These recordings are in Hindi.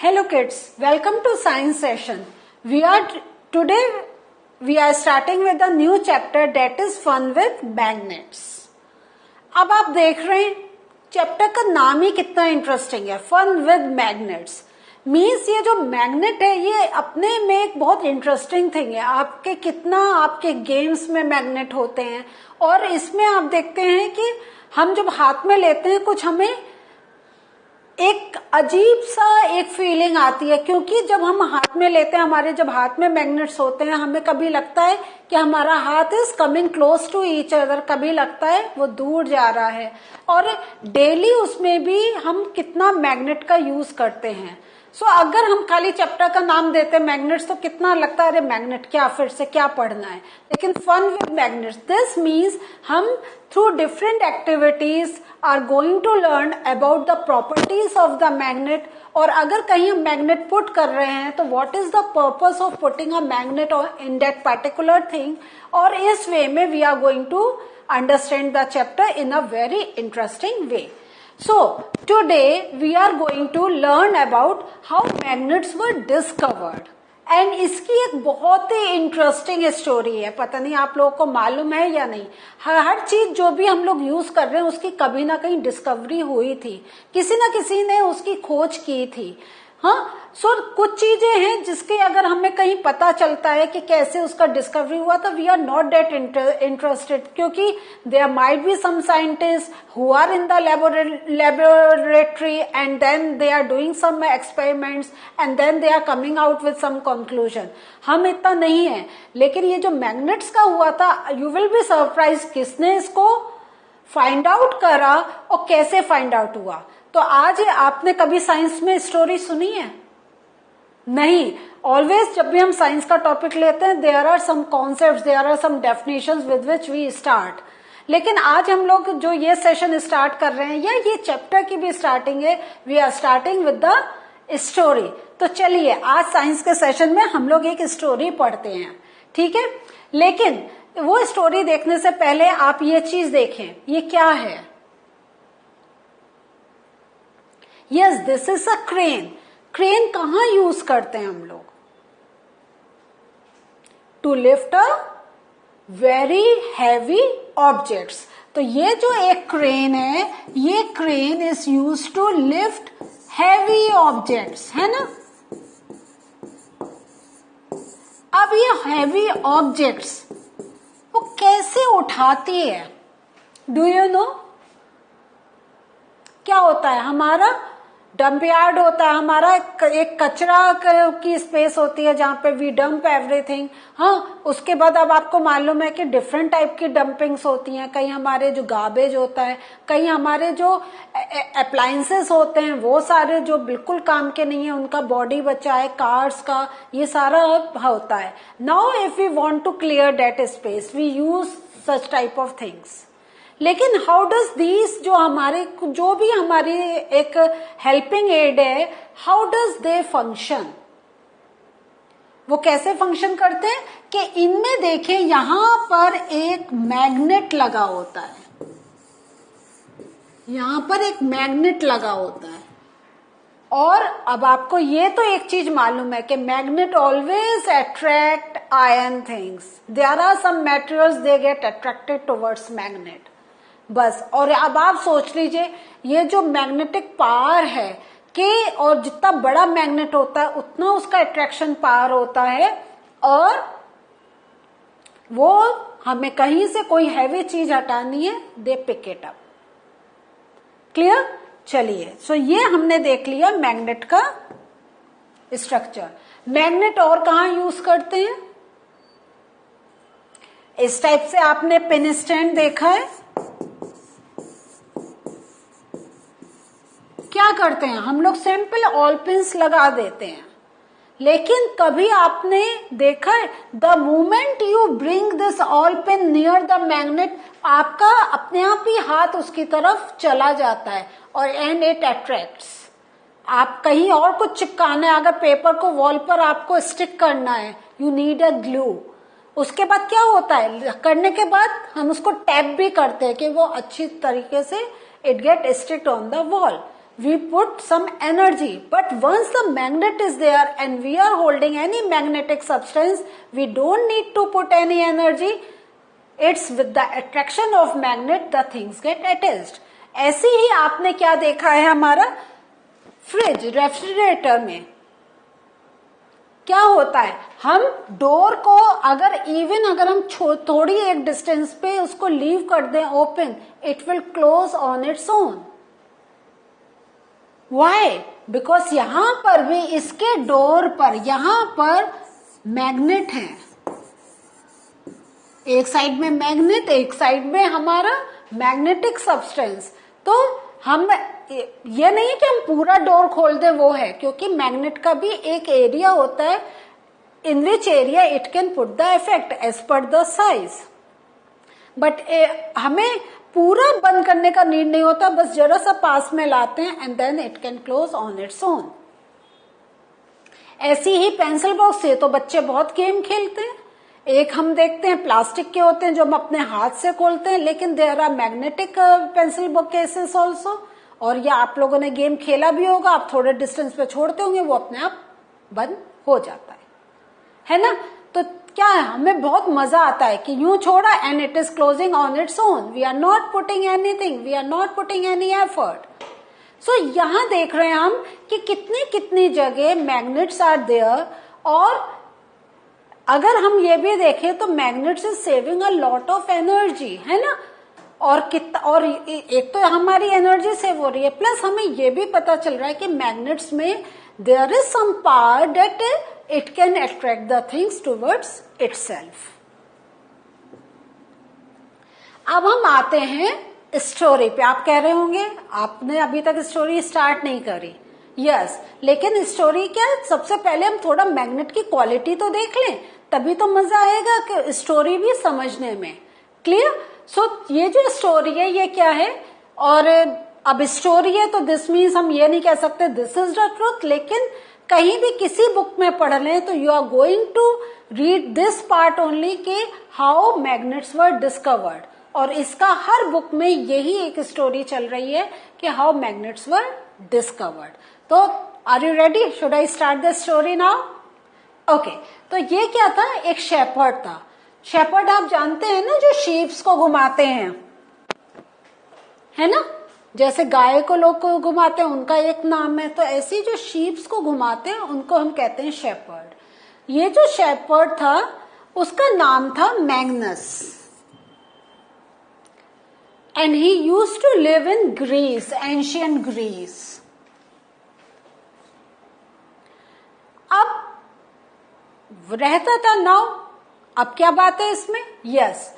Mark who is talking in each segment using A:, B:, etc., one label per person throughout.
A: Hello kids, welcome to science session. Today we are starting with a new chapter that is fun with magnets. अब आप देख रहे हैं चैप्टर का नाम ही कितना इंटरेस्टिंग है, फन विद मैग्नेट्स. मीन्स ये जो मैग्नेट है ये अपने में एक बहुत इंटरेस्टिंग थिंग है. आपके गेम्स में मैग्नेट होते हैं और इसमें आप देखते हैं कि हम जब हाथ में लेते हैं कुछ हमें एक अजीब सा एक फीलिंग आती है, क्योंकि जब हम हाथ में लेते हैं, हमारे जब हाथ में मैग्नेट्स होते हैं, हमें कभी लगता है कि हमारा हाथ is coming close to each other, कभी लगता है वो दूर जा रहा है. और डेली उसमें भी हम कितना मैग्नेट का यूज करते हैं. सो अगर हम खाली चैप्टर का नाम देते हैं मैग्नेट्स तो कितना लगता है अरे मैग्नेट क्या, फिर से क्या पढ़ना है. लेकिन fun with magnets, this means हम through different activities are going to learn about the properties of the magnet. और अगर कहीं हम मैग्नेट पुट कर रहे हैं तो what is the purpose of putting a magnet in that particular thing. और इस वे में we are going to understand the chapter in a very interesting way. So today we are going to learn about how magnets were discovered. And इसकी एक बहुत ही इंटरेस्टिंग स्टोरी है. पता नहीं आप लोगों को मालूम है या नहीं. हर चीज जो भी हम लोग यूज कर रहे हैं उसकी कभी ना कहीं डिस्कवरी हुई थी, किसी ना किसी ने उसकी खोज की थी. हाँ, सो कुछ चीजें हैं जिसके अगर हमें कहीं पता चलता है कि कैसे उसका डिस्कवरी हुआ तो we are not that interested, क्योंकि there might be some scientist who are in the laboratory and then they are doing some experiments and then they are coming out with some conclusion. हम इतना नहीं है. लेकिन ये जो मैग्नेट्स का हुआ था, यू विल बी सरप्राइज किसने इसको फाइंड आउट करा और कैसे फाइंड आउट हुआ. तो आज आपने कभी साइंस में स्टोरी सुनी है? नहीं. ऑलवेज जब भी हम साइंस का टॉपिक लेते हैं there are some concepts, there are some definitions with which we start. लेकिन आज हम लोग जो ये सेशन स्टार्ट कर रहे हैं या ये चैप्टर की भी स्टार्टिंग है, we are starting with the story. तो चलिए आज साइंस के सेशन में हम लोग एक स्टोरी पढ़ते हैं, ठीक है. लेकिन वो स्टोरी देखने से पहले आप ये चीज देखें, ये क्या है. Yes, this is a crane. Crane कहां यूज करते हैं हम लोग? To lift a very heavy objects. तो ये जो एक क्रेन है, ये crane is use to lift heavy objects, है ना. अब ये हैवी ऑब्जेक्ट्स वो कैसे उठाती है? Do you know? क्या होता है, हमारा डंप यार्ड होता है, हमारा एक कचरा की स्पेस होती है जहां पे वी डंप एवरीथिंग. हाँ, उसके बाद अब आपको मालूम है कि डिफरेंट टाइप की डंपिंग्स होती हैं. कहीं हमारे जो गार्बेज होता है, कहीं हमारे जो अप्लायंसेस होते हैं वो सारे जो बिल्कुल काम के नहीं है उनका बॉडी बचा है, कार्स का, ये सारा होता है. Now if we want to clear that space we use such type of things. लेकिन हाउ डज दीज जो भी हमारी एक हेल्पिंग एड है, हाउ डज दे फंक्शन? वो कैसे फंक्शन करते हैं कि इनमें देखें यहां पर एक मैग्नेट लगा होता है. यहां पर एक मैग्नेट लगा होता है. और अब आपको ये तो एक चीज मालूम है कि magnet always attract iron things. There are some materials they get attracted towards magnet. बस. और अब आप सोच लीजिए ये जो मैग्नेटिक पावर है कि और जितना बड़ा मैग्नेट होता है उतना उसका अट्रैक्शन पावर होता है, और वो हमें कहीं से कोई हैवी चीज हटानी है, दे पिक इट अप. क्लियर? चलिए, सो ये हमने देख लिया मैग्नेट का स्ट्रक्चर. मैग्नेट और कहां यूज करते हैं? इस टाइप से आपने पिन स्टैंड देखा है. क्या करते हैं हम लोग? सिंपल ऑल पिन्स लगा देते हैं. लेकिन कभी आपने देखा है the moment you bring this all pin near the magnet, आपका अपने आप ही हाथ उसकी तरफ चला जाता है और एंड इट अट्रैक्ट्स. आप कहीं और कुछ चिपकाना है, अगर पेपर को वॉल पर आपको स्टिक करना है, यू नीड अ ग्लू. उसके बाद क्या होता है, करने के बाद हम उसको टैप भी करते हैं कि वो अच्छी तरीके से it get stick on the wall. we put some energy, but once the magnet is there and we are holding any magnetic substance, we don't need to put any energy. It's with the attraction of magnet the things get attached. ऐसे ही आपने क्या देखा है, हमारा फ्रिज, रेफ्रिजरेटर में क्या होता है, हम डोर को अगर हम थोड़ी एक डिस्टेंस पे उसको लीव कर दें open, it will close on its own. Why? Because यहां पर भी इसके डोर पर यहां पर मैग्नेट है, एक साइड में मैग्नेट, एक साइड में हमारा मैग्नेटिक सब्सटेंस. तो हम ये नहीं कि हम पूरा डोर खोल दें, वो है, क्योंकि मैग्नेट का भी एक एरिया होता है in which area it can put the effect as per the size. But हमें पूरा बंद करने का नीड नहीं होता, बस जरा सा पास में लाते हैं and then it can close on its own. ऐसी ही पेंसिल बॉक्स से तो बच्चे बहुत गेम खेलते हैं. एक हम देखते हैं प्लास्टिक के होते हैं जो हम अपने हाथ से खोलते हैं, लेकिन there are magnetic pencil box cases also. और या आप लोगों ने गेम खेला भी होगा, आप थोड़े डिस्टेंस पे छोड़ते होंगे, वो अपने आप बंद हो जाता है ना. तो क्या है, हमें बहुत मजा आता है कि यूं छोड़ा and it is closing on its own. We are not putting anything, we are not putting any effort. So यहां देख रहे हैं हम कि कितनी कितनी जगह मैग्नेट्स आर देयर. और अगर हम ये भी देखें तो magnets is saving a lot of energy, है ना. और एक तो हमारी एनर्जी सेव हो रही है, प्लस हमें ये भी पता चल रहा है कि मैग्नेट्स में there is some power that it can attract the things towards itself. अब हम आते हैं स्टोरी पे. आप कह रहे होंगे आपने अभी तक स्टोरी स्टार्ट नहीं करी. यस, लेकिन स्टोरी क्या, सबसे पहले हम थोड़ा मैग्नेट की क्वालिटी तो देख लें, तभी तो मजा आएगा कि स्टोरी भी समझने में. क्लियर? सो ये जो स्टोरी है ये क्या है, और अब स्टोरी है तो दिस मीन्स हम ये नहीं कह सकते दिस इज द ट्रूथ. लेकिन कहीं भी किसी बुक में पढ़ लें तो you are going to read this part only कि हाउ मैग्नेट्स वर डिस्कवर्ड. और इसका हर बुक में यही एक स्टोरी चल रही है कि हाउ मैग्नेट्स वर डिस्कवर्ड. तो are you ready? Should I start the story now? Okay. तो ये क्या था, एक शेपर्ड था. शेपर्ड आप जानते हैं ना, जो शीप्स को घुमाते हैं, है ना. जैसे गाय को लोग को घुमाते हैं, उनका एक नाम है. तो ऐसे जो शीप्स को घुमाते हैं उनको हम कहते हैं शेपर्ड. ये जो शेपर्ड था उसका नाम था Magnus, and he used to live in Greece, ancient Greece. अब रहता था नाउ. अब क्या बात है इसमें? यस,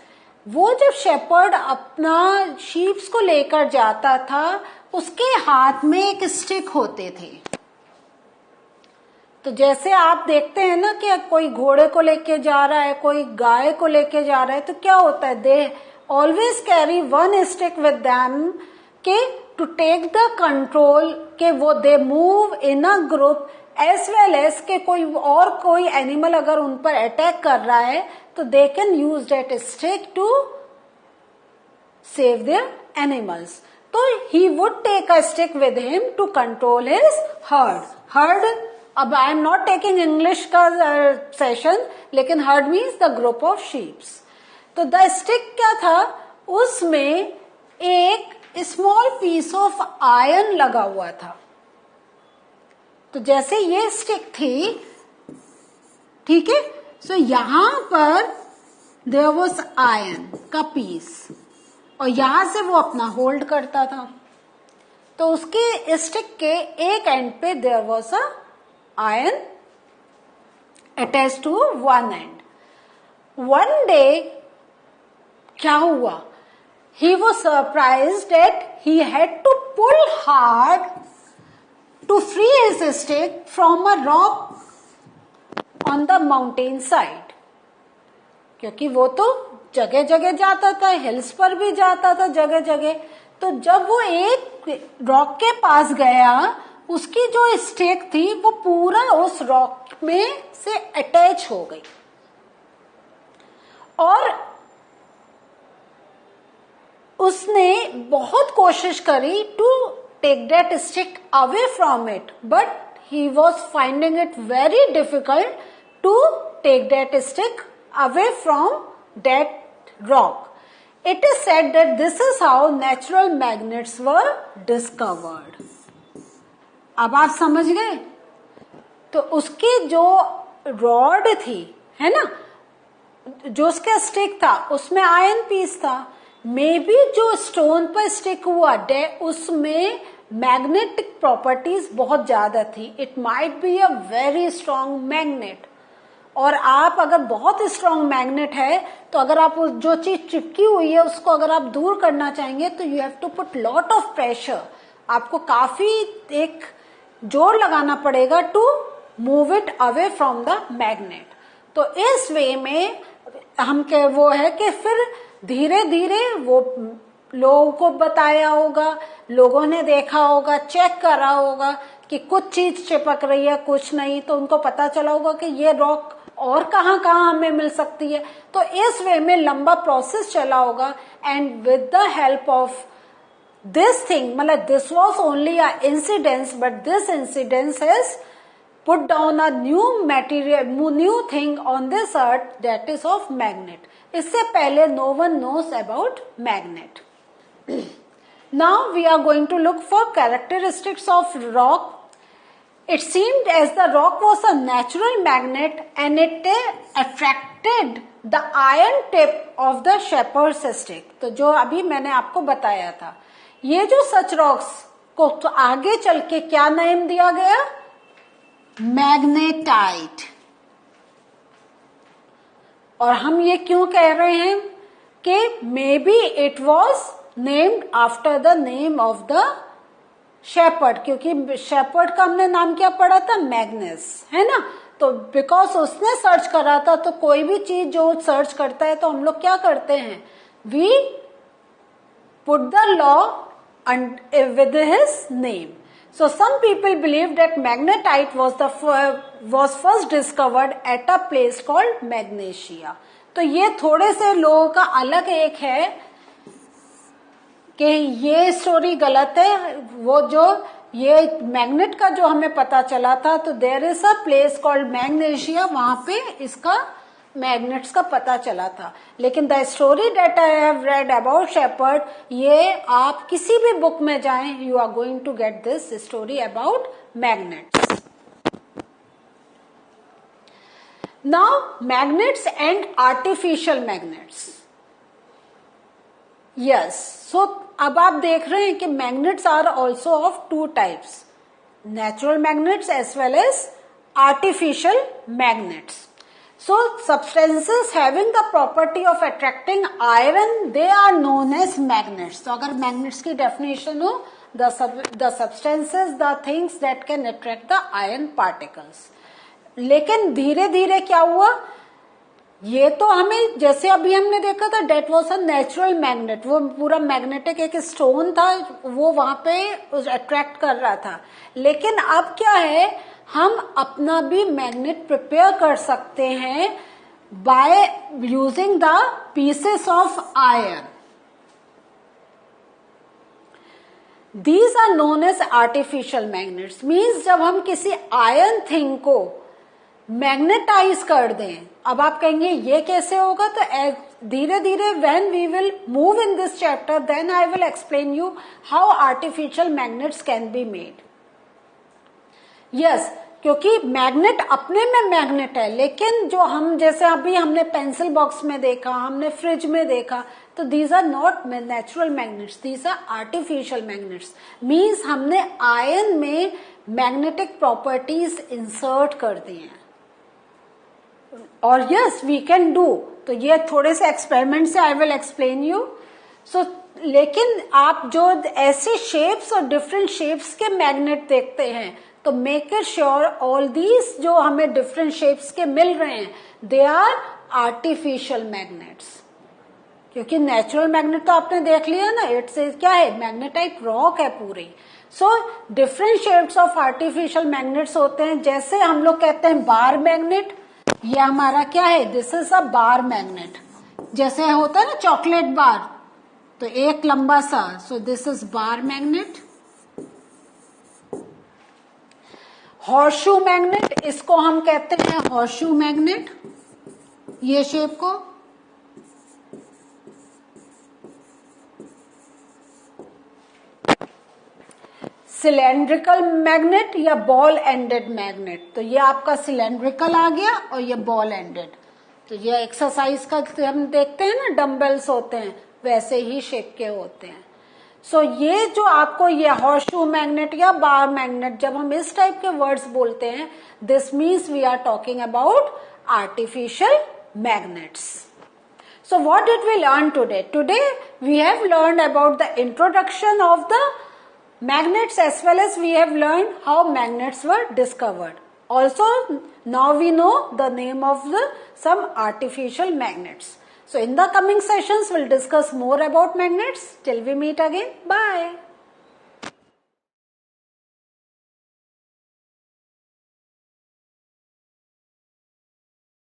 A: वो जब शेपर्ड अपना शीप्स को लेकर जाता था, उसके हाथ में एक स्टिक होते थे. तो जैसे आप देखते हैं ना कि कोई घोड़े को लेके जा रहा है, कोई गाय को लेके जा रहा है, तो क्या होता है, they always carry one stick with them के टू टेक द कंट्रोल, के वो they move in a group as well as के कोई एनिमल अगर उन पर अटैक कर रहा है तो they can use that stick to save their animals. तो he would take a stick with him to control his herd. अब I am not taking English का सेशन, लेकिन herd means the group of sheeps. तो द स्टिक क्या था, उसमें एक स्मॉल पीस ऑफ आयरन लगा हुआ था. तो जैसे ये स्टिक थी, ठीक है, सो यहां पर देयर वाज आयरन का पीस, और यहां से वो अपना होल्ड करता था. तो उसके स्टिक के एक एंड पे there was a iron attach to one end. One day क्या हुआ, he was surprised that he had to pull hard to free his stick from a rock on the mountain side. क्योंकि वो तो जगह जगह जाता था, हिल्स पर भी जाता था जगह जगह. तो जब वो एक रॉक के पास गया, उसकी जो स्टिक थी वो पूरा उस रॉक में से अटैच हो गई. और उसने बहुत कोशिश करी to take that stick away from it, but he was finding it very difficult to take that stick away from that rock. It is said that this is how natural magnets were discovered. अब आप समझ गए? तो उसकी जो रॉड थी, है ना, जो उसका स्टिक था उसमें आयरन पीस था, मे बी जो स्टोन पर स्टिक हुआ उसमें मैग्नेटिक प्रॉपर्टीज बहुत ज्यादा थी. It might be a very strong magnet. और आप अगर बहुत स्ट्रॉन्ग मैग्नेट है तो अगर आप जो चीज चिपकी हुई है उसको अगर आप दूर करना चाहेंगे तो you have to put lot of pressure. आपको काफी एक जोर लगाना पड़ेगा to move it away from the magnet. तो इस वे में हम के वो है कि फिर धीरे धीरे वो लोगों को बताया होगा, लोगों ने देखा होगा, चेक करा होगा कि कुछ चीज चिपक रही है कुछ नहीं, तो उनको पता चला होगा कि ये रॉक और कहाँ कहाँ हमें मिल सकती है. तो इस वे में लंबा प्रोसेस चला होगा. And with the help of this thing, मतलब this was only a incidence, but this incidence has put down a new material, new thing on this earth, that is of magnet. इससे पहले no one knows about magnet. Now we are going to look for characteristics of rock. It seemed as the rock was a natural magnet and it attracted the iron tip of the shepherd's stick. तो जो अभी मैंने आपको बताया था, ये जो सच रॉक्स को तो आगे चल के क्या नाम दिया गया? मैग्नेटाइट. और हम ये क्यों कह रहे हैं कि maybe it was named after the name of the shepherd, क्योंकि शेपर्ड का हमने नाम क्या पढ़ा था? मैग्नस, है ना. तो बिकॉज उसने सर्च करा था, तो कोई भी चीज जो सर्च करता है तो हम लोग क्या करते हैं? We put the law with his name. So some people believe that magnetite was first discovered at a place called Magnesia. तो ये थोड़े से लोगों का अलग एक है कि ये स्टोरी गलत है. वो जो ये मैग्नेट का जो हमें पता चला था, तो there is a place called Magnesia, वहां पे इसका मैग्नेट्स का पता चला था. लेकिन the story that I have read about shepherd, ये आप किसी भी बुक में जाएं, you are going to get this story about magnets. Now magnets and artificial magnets. Yes, so अब आप देख रहे हैं कि magnets are also of two types, natural magnets as well as artificial magnets. So substances having the property of attracting iron, they are known as magnets. तो अगर magnets की definition हो, the substances, the things that can attract the iron particles. लेकिन धीरे धीरे क्या हुआ? ये तो हमें जैसे अभी हमने देखा था, that was a natural magnet. वो पूरा मैग्नेटिक एक स्टोन था, वो वहां पे अट्रैक्ट कर रहा था. लेकिन अब क्या है, हम अपना भी मैग्नेट प्रिपेयर कर सकते हैं by using the pieces of iron. These are known as artificial magnets. Means जब हम किसी आयरन थिंग को मैग्नेटाइज कर दें. अब आप कहेंगे ये कैसे होगा? तो धीरे धीरे when we will move in this chapter, then I will explain you how artificial magnets can be made. Yes, क्योंकि मैग्नेट अपने में मैग्नेट है, लेकिन जो हम जैसे अभी हमने पेंसिल बॉक्स में देखा, हमने फ्रिज में देखा, तो these are not natural magnets, these are artificial magnets. Means हमने आयरन में मैग्नेटिक प्रॉपर्टीज इंसर्ट कर दी हैं. और यस, वी कैन डू. तो ये थोड़े से एक्सपेरिमेंट से आई विल एक्सप्लेन यू. सो लेकिन आप जो ऐसे शेप्स और डिफरेंट शेप्स के मैग्नेट देखते हैं, तो make it sure all these जो हमें डिफरेंट शेप्स के मिल रहे हैं, दे आर आर्टिफिशियल मैग्नेट्स. क्योंकि नेचुरल मैग्नेट तो आपने देख लिया ना, इट्स क्या है? मैग्नेटाइट रॉक है पूरी. So different shapes of artificial magnets होते हैं. जैसे हम लोग कहते हैं बार मैग्नेट, ये हमारा क्या है? This is a bar magnet. जैसे होता है ना चॉकलेट बार, तो एक लंबा सा, so this is bar magnet. Horseshoe magnet, इसको हम कहते हैं हॉर्सशू मैग्नेट, ये शेप को। सिलेंड्रिकल मैग्नेट या बॉल एंडेड मैग्नेट, तो ये आपका सिलेंड्रिकल आ गया और ये बॉल एंडेड। तो ये एक्सरसाइज का हम देखते हैं ना, डंबल्स होते हैं वैसे ही शेप के होते हैं। सो ये जो आपको ये हॉर्सशू मैग्नेट या बार मैग्नेट, जब हम इस टाइप के वर्ड्स बोलते हैं, this means we are talking about artificial magnets. So what did we learn today? Today we have learned about the introduction of the magnets, as well as we have learned how magnets were discovered. Also now we know the name of the some artificial magnets. So in the coming sessions we'll discuss more about magnets. Till we meet again. Bye.